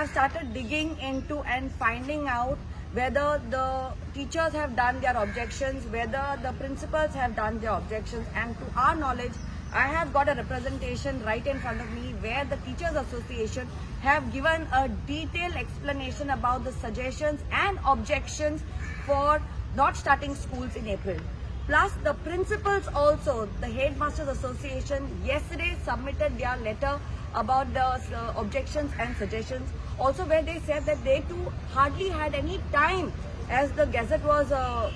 have started digging into and finding out whether the teachers have done their objections, whether the principals have done their objections, and to our knowledge, I have got a representation right in front of me where the Teachers Association have given a detailed explanation about the suggestions and objections for not starting schools in April. Plus, the principals also, the Headmasters Association, yesterday submitted their letter about the objections and suggestions. Also, where they said that they too hardly had any time, as the Gazette was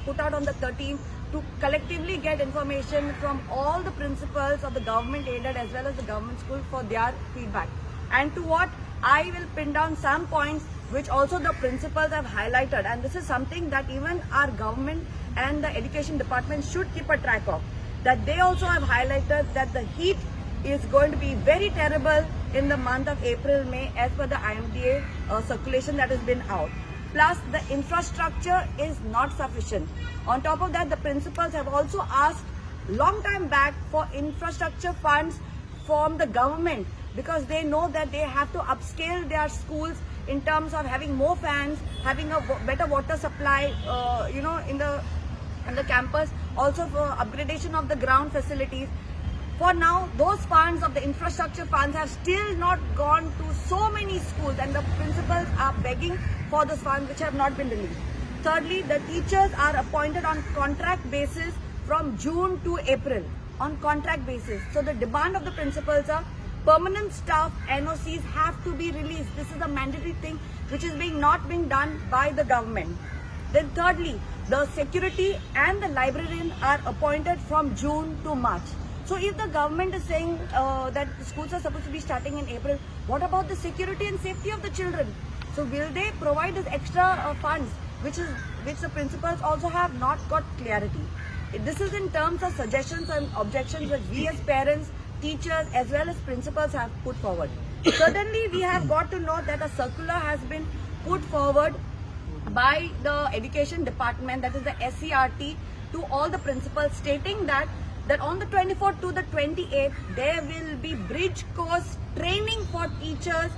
put out on the 13th, to collectively get information from all the principals of the government aided as well as the government school for their feedback. And to what I will pin down some points which also the principals have highlighted, and this is something that even our government and the education department should keep a track of, that they also have highlighted that the heat is going to be very terrible in the month of April, May as per the IMDA circulation that has been out. Plus, the infrastructure is not sufficient. On top of that, the principals have also asked long time back for infrastructure funds from the government, because they know that they have to upscale their schools in terms of having more fans, having a better water supply, in the campus, also for upgradation of the ground facilities. For now, those funds of the infrastructure funds have still not gone to so many schools, and the principals are begging for those funds which have not been released. Thirdly, the teachers are appointed on contract basis from June to April, on contract basis. So the demand of the principals are permanent staff NOCs have to be released. This is a mandatory thing which is not being done by the government. Then thirdly, the security and the librarian are appointed from June to March. So if the government is saying that the schools are supposed to be starting in April, what about the security and safety of the children? So will they provide this extra funds, which the principals also have not got clarity? This is in terms of suggestions and objections that we as parents, teachers as well as principals have put forward. Certainly we have got to know that a circular has been put forward by the education department, that is the SCRT, to all the principals, stating that on the 24th to the 28th there will be bridge course training for teachers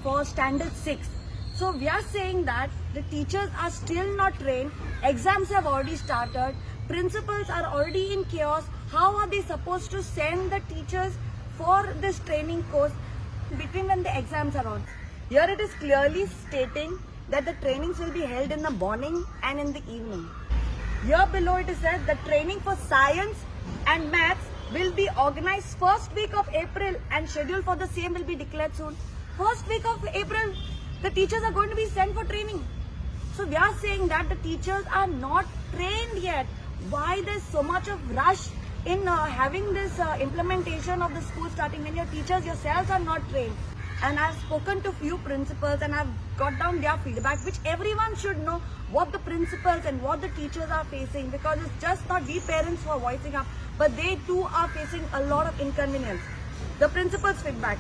for standard 6. So we are saying that the teachers are still not trained, exams have already started, principals are already in chaos. How are they supposed to send the teachers for this training course between when the exams are on? Here it is clearly stating that the trainings will be held in the morning and in the evening. Here below it is said the training for science and maths will be organized first week of April, and schedule for the same will be declared soon. First week of April, the teachers are going to be sent for training. So we are saying that the teachers are not trained yet. Why there's so much of rush in having this implementation of the school starting when your teachers yourselves are not trained? And I've spoken to few principals and I've got down their feedback, which everyone should know what the principals and what the teachers are facing, because it's just not we parents who are voicing up, but they too are facing a lot of inconvenience. The principals' feedback: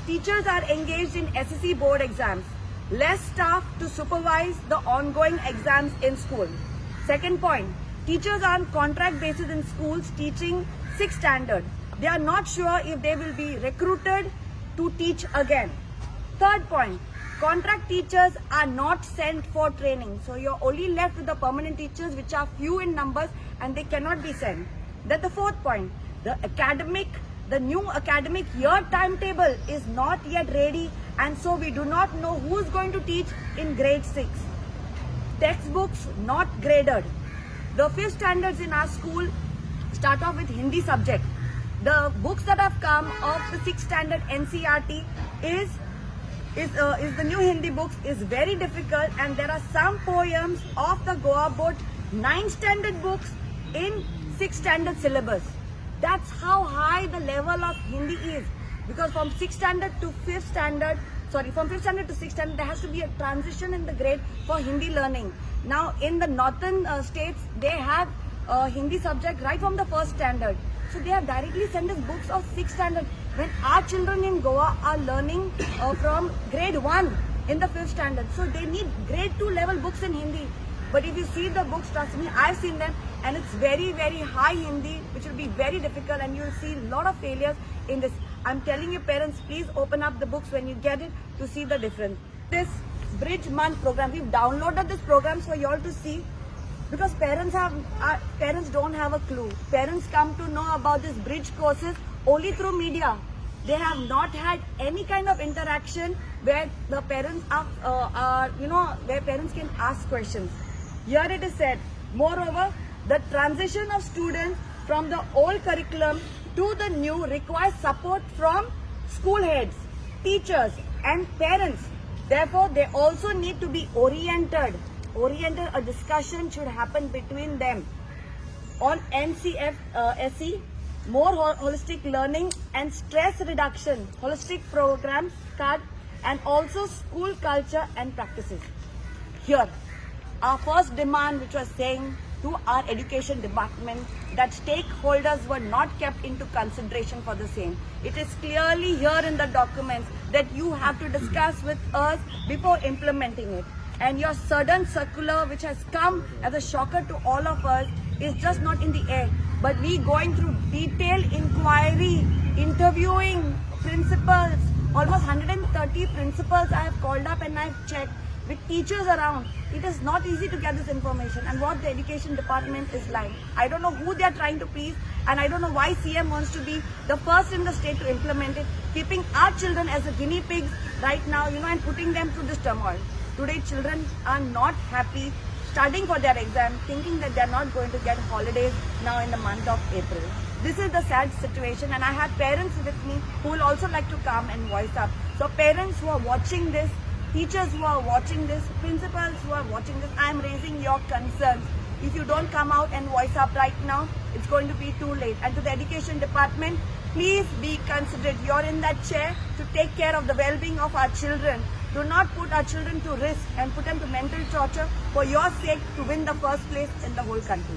teachers are engaged in SSC board exams, less staff to supervise the ongoing exams in school. Second point, teachers are on contract basis in schools teaching 6th standard. They are not sure if they will be recruited to teach again. Third point, contract teachers are not sent for training. So you're only left with the permanent teachers, which are few in numbers, and they cannot be sent. Then the fourth point, the new academic year timetable is not yet ready, and so we do not know who is going to teach in grade 6. Textbooks not graded. The 5th standards in our school start off with Hindi subject. The books that have come of the 6th standard NCERT is the new Hindi books is very difficult, and there are some poems of the Goa board 9th standard books in 6th standard syllabus. That's how high the level of Hindi is, because from 6th standard to 5th standard, from 5th standard to 6th standard, there has to be a transition in the grade for Hindi learning. Now in the northern states, they have Hindi subject right from the 1st standard. So they have directly sent us books of 6th standard, when our children in Goa are learning from grade 1 in the 5th standard. So they need grade 2 level books in Hindi. But if you see the books, trust me, I've seen them, and it's very, very high Hindi, which will be very difficult, and you'll see a lot of failures in this. I'm telling you, parents, please open up the books when you get it to see the difference. this Bridge Month program. We've downloaded this program for you all to see, because parents don't have a clue. Parents come to know about this bridge courses only through media. They have not had any kind of interaction where the parents where parents can ask questions. Here it is said, moreover, the transition of students from the old curriculum to the new requires support from school heads, teachers and parents. Therefore, they also need to be oriented. A discussion should happen between them on NCF-SE, more holistic learning and stress reduction, holistic programs, and also school culture and practices. Here, our first demand, which was saying to our education department that stakeholders were not kept into consideration for the same. It is clearly here in the documents that you have to discuss with us before implementing it. And your sudden circular, which has come as a shocker to all of us, is just not in the air. But we going through detailed inquiry, interviewing principals, almost 130 principals I have called up and I have checked with teachers around. It is not easy to get this information, and what the education department is like. I don't know who they are trying to please, and I don't know why CM wants to be the first in the state to implement it, keeping our children as a guinea pigs right now, and putting them through this turmoil. Today children are not happy studying for their exam, thinking that they are not going to get holidays now in the month of April. This is the sad situation, and I have parents with me who will also like to come and voice up. So parents who are watching this, teachers who are watching this, principals who are watching this, I am raising your concerns. If you don't come out and voice up right now, it's going to be too late. And to the education department, please be considerate. You're in that chair to take care of the well-being of our children. Do not put our children to risk and put them to mental torture for your sake to win the first place in the whole country.